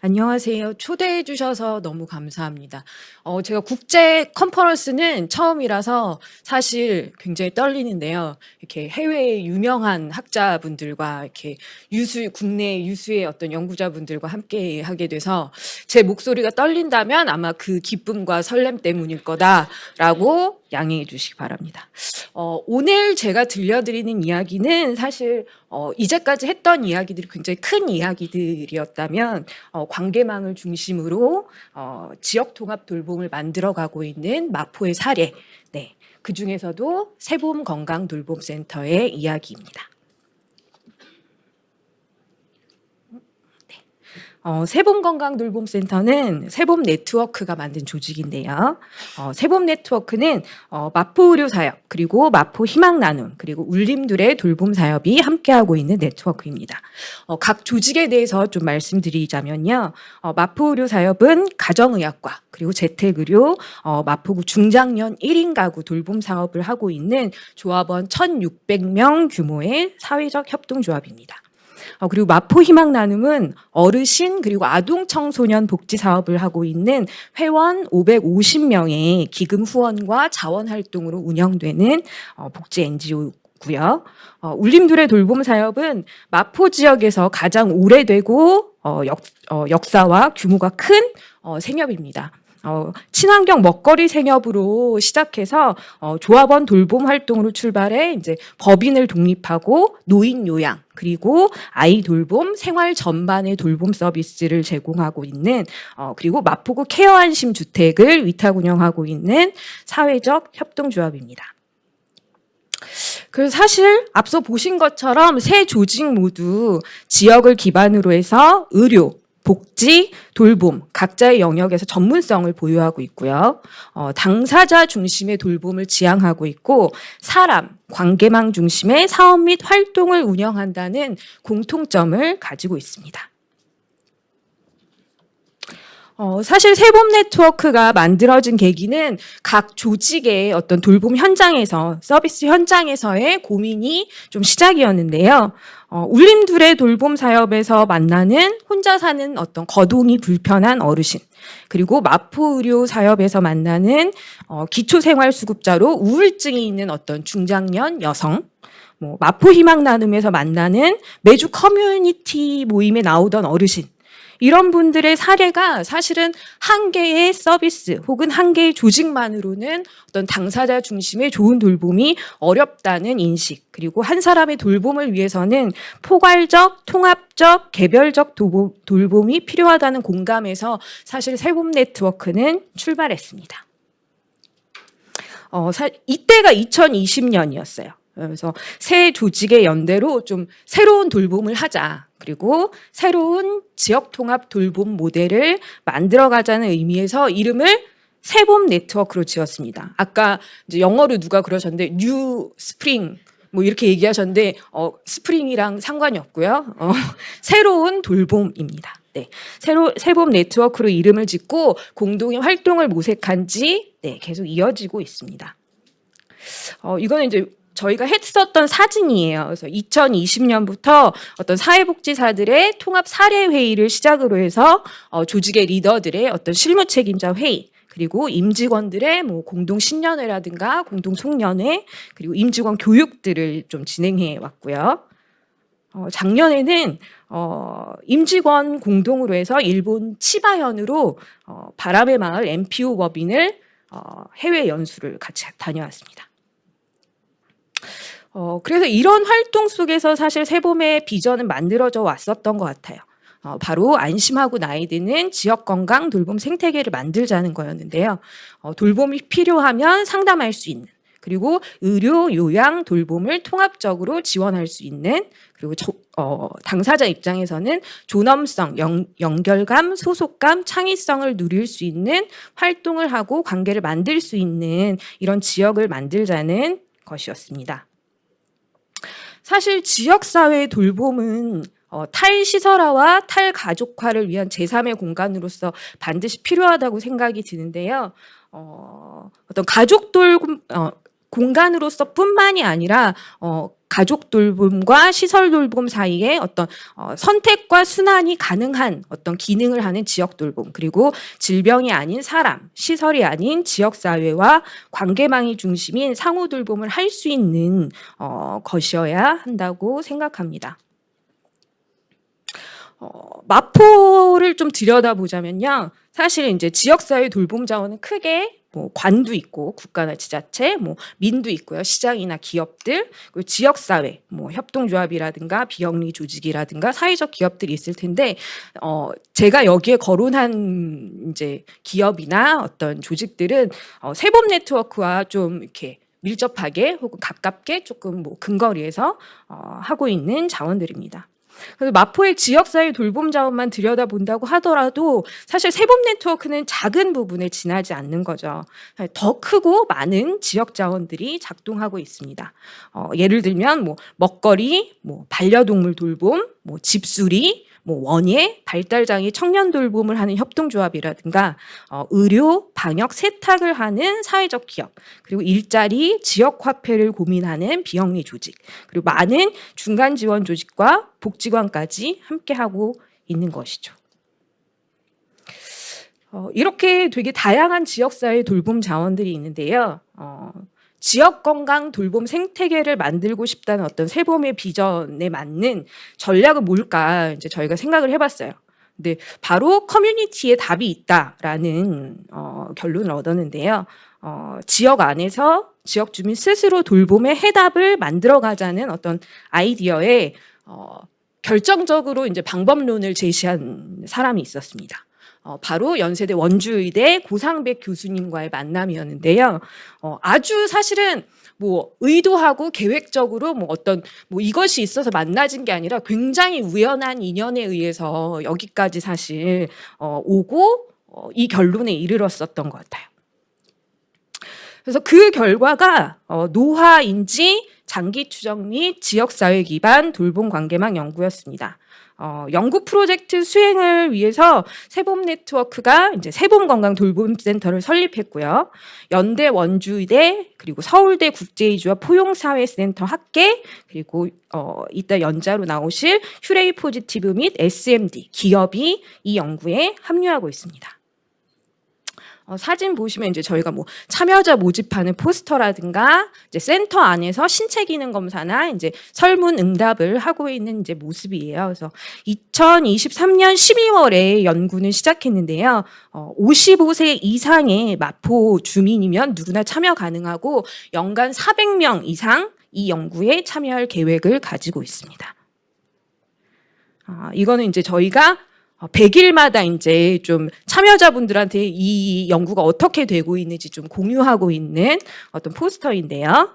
안녕하세요. 초대해 주셔서 너무 감사합니다. 제가 국제 컨퍼런스는 처음이라서 사실 굉장히 떨리는데요. 이렇게 해외의 유명한 학자분들과 이렇게 국내 유수의 어떤 연구자분들과 함께 하게 돼서 제 목소리가 떨린다면 아마 그 기쁨과 설렘 때문일 거다라고 양해해 주시기 바랍니다. 오늘 제가 들려드리는 이야기는 사실 이제까지 했던 이야기들이 굉장히 큰 이야기들이었다면 관계망을 중심으로 지역 통합 돌봄을 만들어가고 있는 마포의 사례, 네, 그 중에서도 세봄 건강 돌봄센터의 이야기입니다. 세봄건강돌봄센터는 세봄 네트워크가 만든 조직인데요. 세봄 네트워크는 마포 의료사역, 그리고 마포 희망나눔, 그리고 울림둘의 돌봄사역이 함께하고 있는 네트워크입니다. 각 조직에 대해서 좀 말씀드리자면요. 마포 의료사역은 가정의학과, 그리고 재택의료, 마포구 중장년 1인 가구 돌봄 사업을 하고 있는 조합원 1,600명 규모의 사회적 협동조합입니다. 그리고 마포 희망나눔은 어르신 그리고 아동 청소년 복지 사업을 하고 있는 회원 550명의 기금 후원과 자원 활동으로 운영되는 복지 NGO고요. 울림둘의 돌봄 사업은 마포 지역에서 가장 오래되고 역사와 규모가 큰 생협입니다. 친환경 먹거리 생협으로 시작해서 조합원 돌봄 활동으로 출발해 이제 법인을 독립하고 노인 요양 그리고 아이 돌봄, 생활 전반의 돌봄 서비스를 제공하고 있는 그리고 마포구 케어 안심 주택을 위탁 운영하고 있는 사회적 협동조합입니다. 그래서 사실 앞서 보신 것처럼 세 조직 모두 지역을 기반으로 해서 의료, 복지, 돌봄, 각자의 영역에서 전문성을 보유하고 있고요. 당사자 중심의 돌봄을 지향하고 있고 사람, 관계망 중심의 사업 및 활동을 운영한다는 공통점을 가지고 있습니다. 사실 세봄 네트워크가 만들어진 계기는 각 조직의 어떤 돌봄 현장에서, 서비스 현장에서의 고민이 좀 시작이었는데요. 울림둘의 돌봄 사업에서 만나는 혼자 사는 어떤 거동이 불편한 어르신, 그리고 마포 의료 사업에서 만나는 기초생활수급자로 우울증이 있는 어떤 중장년 여성, 마포 희망 나눔에서 만나는 매주 커뮤니티 모임에 나오던 어르신, 이런 분들의 사례가 사실은 한 개의 서비스 혹은 한 개의 조직만으로는 어떤 당사자 중심의 좋은 돌봄이 어렵다는 인식, 그리고 한 사람의 돌봄을 위해서는 포괄적, 통합적, 개별적 돌봄이 필요하다는 공감에서 사실 세봄 네트워크는 출발했습니다. 이때가 2020년이었어요. 그래서 새 조직의 연대로 좀 새로운 돌봄을 하자. 그리고 새로운 지역 통합 돌봄 모델을 만들어가자는 의미에서 이름을 세봄 네트워크로 지었습니다. 아까 이제 영어로 누가 그러셨는데 뉴 스프링 이렇게 얘기하셨는데 스프링이랑 상관이 없고요. 새로운 돌봄입니다. 네, 세봄 네트워크로 이름을 짓고 공동의 활동을 모색한 지 계속 이어지고 있습니다. 이거는 이제 저희가 했었던 사진이에요. 그래서 2020년부터 어떤 사회복지사들의 통합 사례회의를 시작으로 해서 조직의 리더들의 어떤 실무 책임자 회의, 그리고 임직원들의 공동 신년회라든가 공동 송년회, 그리고 임직원 교육들을 좀 진행해 왔고요. 작년에는 임직원 공동으로 해서 일본 치바현으로 바람의 마을 NPO 법인을 해외 연수를 같이 다녀왔습니다. 그래서 이런 활동 속에서 사실 세봄의 비전은 만들어져 왔었던 것 같아요. 바로 안심하고 나이 드는 지역 건강 돌봄 생태계를 만들자는 거였는데요. 돌봄이 필요하면 상담할 수 있는, 그리고 의료, 요양, 돌봄을 통합적으로 지원할 수 있는, 그리고 당사자 입장에서는 존엄성, 연결감, 소속감, 창의성을 누릴 수 있는 활동을 하고 관계를 만들 수 있는 이런 지역을 만들자는 것이었습니다. 사실 지역사회의 돌봄은 탈시설화와 탈가족화를 위한 제3의 공간으로서 반드시 필요하다고 생각이 드는데요. 어떤 가족 돌봄, 공간으로서 뿐만이 아니라 가족 돌봄과 시설 돌봄 사이에 어떤 선택과 순환이 가능한 어떤 기능을 하는 지역 돌봄, 그리고 질병이 아닌 사람, 시설이 아닌 지역사회와 관계망이 중심인 상호 돌봄을 할 수 있는 것이어야 한다고 생각합니다. 마포를 좀 들여다보자면요. 사실 이제 지역사회 돌봄 자원은 크게 뭐 관도 있고 국가나 지자체, 뭐 민도 있고요. 시장이나 기업들, 그리고 지역사회, 뭐 협동조합이라든가 비영리 조직이라든가 사회적 기업들이 있을 텐데, 제가 여기에 거론한 이제 기업이나 어떤 조직들은 세법 네트워크와 좀 이렇게 밀접하게 혹은 가깝게 조금 뭐 근거리에서 하고 있는 자원들입니다. 그래서 마포의 지역사회 돌봄 자원만 들여다본다고 하더라도 사실 세법 네트워크는 작은 부분에 지나지 않는 거죠. 더 크고 많은 지역 자원들이 작동하고 있습니다. 예를 들면 뭐 먹거리, 뭐 반려동물 돌봄, 뭐 집수리, 뭐 원예, 발달장애 청년 돌봄을 하는 협동조합이라든가 의료, 방역, 세탁을 하는 사회적 기업, 그리고 일자리, 지역 화폐를 고민하는 비영리 조직, 그리고 많은 중간 지원 조직과 복지관까지 함께하고 있는 것이죠. 이렇게 되게 다양한 지역사회 돌봄 자원들이 있는데요. 지역 건강 돌봄 생태계를 만들고 싶다는 어떤 세범의 비전에 맞는 전략은 뭘까 이제 저희가 생각을 해봤어요. 근데 바로 커뮤니티에 답이 있다라는 결론을 얻었는데요. 지역 안에서 지역 주민 스스로 돌봄의 해답을 만들어가자는 어떤 아이디어에 결정적으로 이제 방법론을 제시한 사람이 있었습니다. 바로 연세대 원주의대 고상백 교수님과의 만남이었는데요. 아주 사실은 뭐 의도하고 계획적으로 뭐 어떤 뭐 이것이 있어서 만나진 게 아니라 굉장히 우연한 인연에 의해서 여기까지 사실 오고 이 결론에 이르렀었던 것 같아요. 그래서 그 결과가 노화인지 장기 추적 및 지역사회 기반 돌봄 관계망 연구였습니다. 연구 프로젝트 수행을 위해서 세범 네트워크가 이제 세범 건강 돌봄센터를 설립했고요. 연대 원주대 그리고 서울대 국제이주와 포용사회센터 학계 그리고 이따 연자로 나오실 휴레이 포지티브 및 SMD 기업이 이 연구에 합류하고 있습니다. 사진 보시면 이제 저희가 뭐 참여자 모집하는 포스터라든가 이제 센터 안에서 신체 기능 검사나 이제 설문 응답을 하고 있는 이제 모습이에요. 그래서 2023년 12월에 연구는 시작했는데요. 55세 이상의 마포 주민이면 누구나 참여 가능하고 연간 400명 이상 이 연구에 참여할 계획을 가지고 있습니다. 이거는 이제 저희가 100일마다 이제 좀 참여자분들한테 이 연구가 어떻게 되고 있는지 좀 공유하고 있는 어떤 포스터인데요.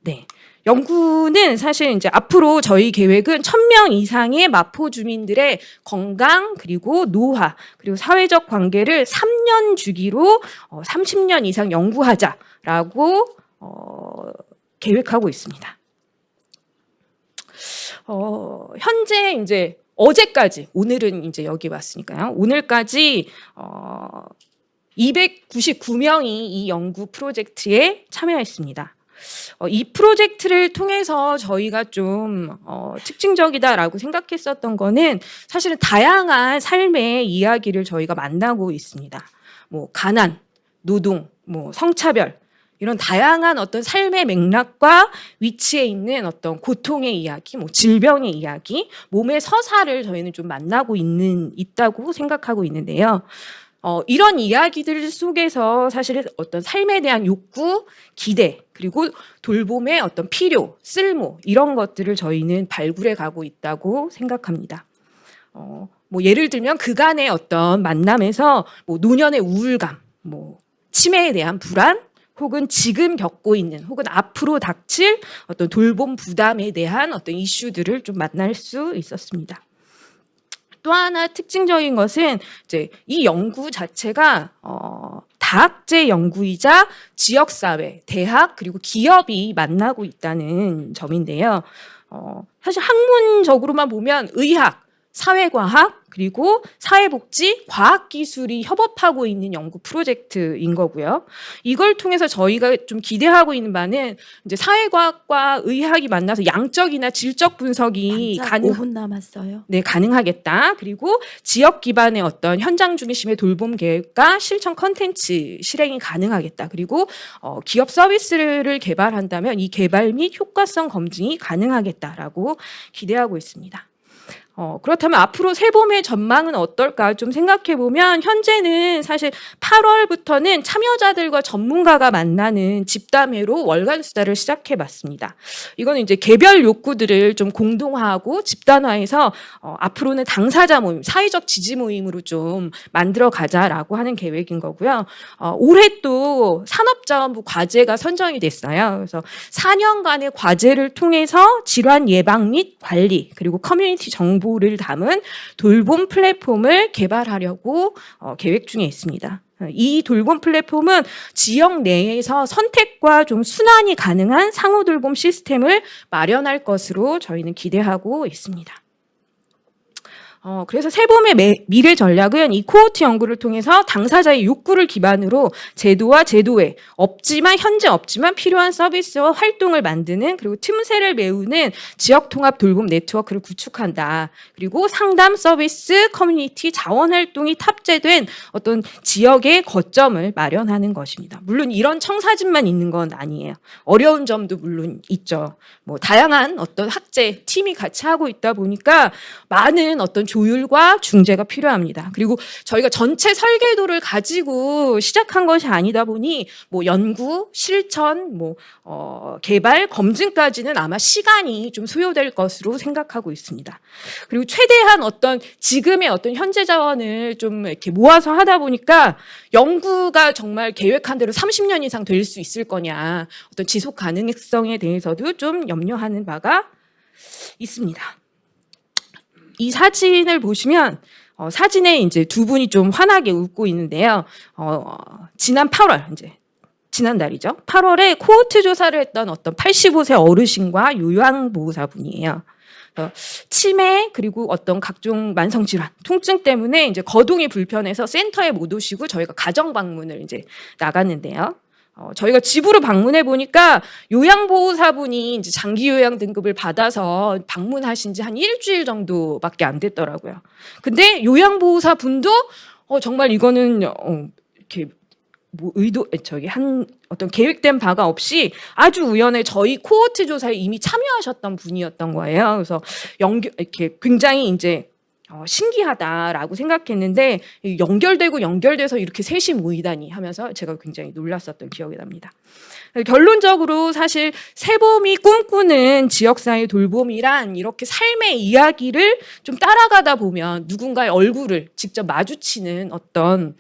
네. 연구는 사실 이제 앞으로 저희 계획은 1000명 이상의 마포 주민들의 건강 그리고 노화 그리고 사회적 관계를 3년 주기로 30년 이상 연구하자라고 계획하고 있습니다. 현재 이제 어제까지 오늘은 이제 여기 왔으니까요. 오늘까지 299명이 이 연구 프로젝트에 참여했습니다. 이 프로젝트를 통해서 저희가 좀 특징적이다라고 생각했었던 거는 사실은 다양한 삶의 이야기를 저희가 만나고 있습니다. 뭐 가난, 노동, 뭐 성차별 이런 다양한 어떤 삶의 맥락과 위치에 있는 어떤 고통의 이야기, 뭐 질병의 이야기, 몸의 서사를 저희는 좀 만나고 있다고 생각하고 있는데요. 이런 이야기들 속에서 사실 어떤 삶에 대한 욕구, 기대, 그리고 돌봄의 어떤 필요, 쓸모 이런 것들을 저희는 발굴해 가고 있다고 생각합니다. 뭐 예를 들면 그간의 어떤 만남에서 뭐 노년의 우울감, 뭐 치매에 대한 불안, 혹은 지금 겪고 있는 혹은 앞으로 닥칠 어떤 돌봄 부담에 대한 어떤 이슈들을 좀 만날 수 있었습니다. 또 하나 특징적인 것은 이제 이 연구 자체가 다학제 연구이자 지역사회, 대학 그리고 기업이 만나고 있다는 점인데요. 사실 학문적으로만 보면 의학, 사회과학 그리고 사회복지, 과학기술이 협업하고 있는 연구 프로젝트인 거고요. 이걸 통해서 저희가 좀 기대하고 있는 바는 이제 사회과학과 의학이 만나서 양적이나 질적 분석이 5분 남았어요. 네, 가능하겠다. 그리고 지역 기반의 어떤 현장 중심의 돌봄 계획과 실천 컨텐츠 실행이 가능하겠다. 그리고 기업 서비스를 개발한다면 이 개발 및 효과성 검증이 가능하겠다라고 기대하고 있습니다. 그렇다면 앞으로 세봄의 전망은 어떨까 좀 생각해 보면 현재는 사실 8월부터는 참여자들과 전문가가 만나는 집담회로 월간 수다를 시작해 봤습니다. 이거는 이제 개별 욕구들을 좀 공동화하고 집단화해서 앞으로는 당사자 모임, 사회적 지지 모임으로 좀 만들어 가자라고 하는 계획인 거고요. 올해 또 산업자원부 과제가 선정이 됐어요. 그래서 4년간의 과제를 통해서 질환 예방 및 관리 그리고 커뮤니티 정보를 담은 돌봄 플랫폼을 개발하려고 계획 중에 있습니다. 이 돌봄 플랫폼은 지역 내에서 선택과 좀 순환이 가능한 상호 돌봄 시스템을 마련할 것으로 저희는 기대하고 있습니다. 그래서 세봄의 미래 전략은 이 코호트 연구를 통해서 당사자의 욕구를 기반으로 제도와 제도에 현재 없지만 필요한 서비스와 활동을 만드는 그리고 틈새를 메우는 지역 통합 돌봄 네트워크를 구축한다. 그리고 상담 서비스, 커뮤니티 자원 활동이 탑재된 어떤 지역의 거점을 마련하는 것입니다. 물론 이런 청사진만 있는 건 아니에요. 어려운 점도 물론 있죠. 뭐 다양한 어떤 학제 팀이 같이 하고 있다 보니까 많은 어떤 조율과 중재가 필요합니다. 그리고 저희가 전체 설계도를 가지고 시작한 것이 아니다 보니 뭐 연구, 실천, 개발, 검증까지는 아마 시간이 좀 소요될 것으로 생각하고 있습니다. 그리고 최대한 지금의 현재 자원을 좀 이렇게 모아서 하다 보니까 연구가 정말 계획한 대로 30년 이상 될 수 있을 거냐, 어떤 지속 가능성에 대해서도 좀 염려하는 바가 있습니다. 이 사진을 보시면 사진에 이제 두 분이 좀 환하게 웃고 있는데요. 지난 8월 지난달이죠. 8월에 코호트 조사를 했던 어떤 85세 어르신과 요양보호사분이에요. 치매 그리고 어떤 각종 만성 질환, 통증 때문에 이제 거동이 불편해서 센터에 못 오시고 저희가 가정 방문을 이제 나갔는데요. 저희가 집으로 방문해 보니까 요양보호사분이 이제 장기 요양 등급을 받아서 방문하신 지 한 일주일 정도밖에 안 됐더라고요. 근데 요양보호사분도 정말 이거는 이렇게 어떤 계획된 바가 없이 아주 우연히 저희 코호트 조사에 이미 참여하셨던 분이었던 거예요. 그래서 이렇게 굉장히 이제 신기하다라고 생각했는데 연결돼서 이렇게 셋이 모이다니 하면서 제가 굉장히 놀랐었던 기억이 납니다. 결론적으로 사실 세봄이 꿈꾸는 지역사회 돌봄이란 이렇게 삶의 이야기를 좀 따라가다 보면 누군가의 얼굴을 직접 마주치는 어떤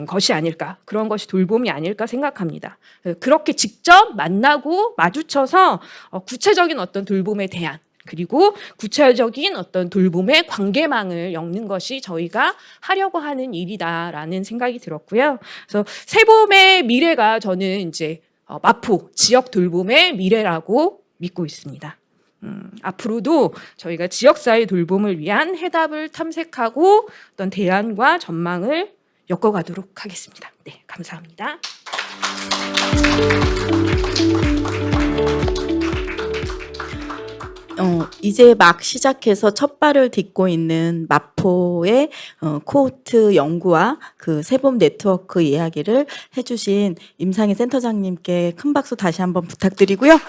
것이 아닐까, 그런 것이 돌봄이 아닐까 생각합니다. 그렇게 직접 만나고 마주쳐서 구체적인 어떤 돌봄에 대한 그리고 구체적인 어떤 돌봄의 관계망을 엮는 것이 저희가 하려고 하는 일이다라는 생각이 들었고요. 그래서 세봄의 미래가 저는 이제 마포 지역 돌봄의 미래라고 믿고 있습니다. 앞으로도 저희가 지역사회 돌봄을 위한 해답을 탐색하고 어떤 대안과 전망을 엮어가도록 하겠습니다. 네, 감사합니다. 이제 막 시작해서 첫 발을 딛고 있는 마포의 코호트 연구와 그 세봄 네트워크 이야기를 해주신 임상희 센터장님께 큰 박수 다시 한번 부탁드리고요.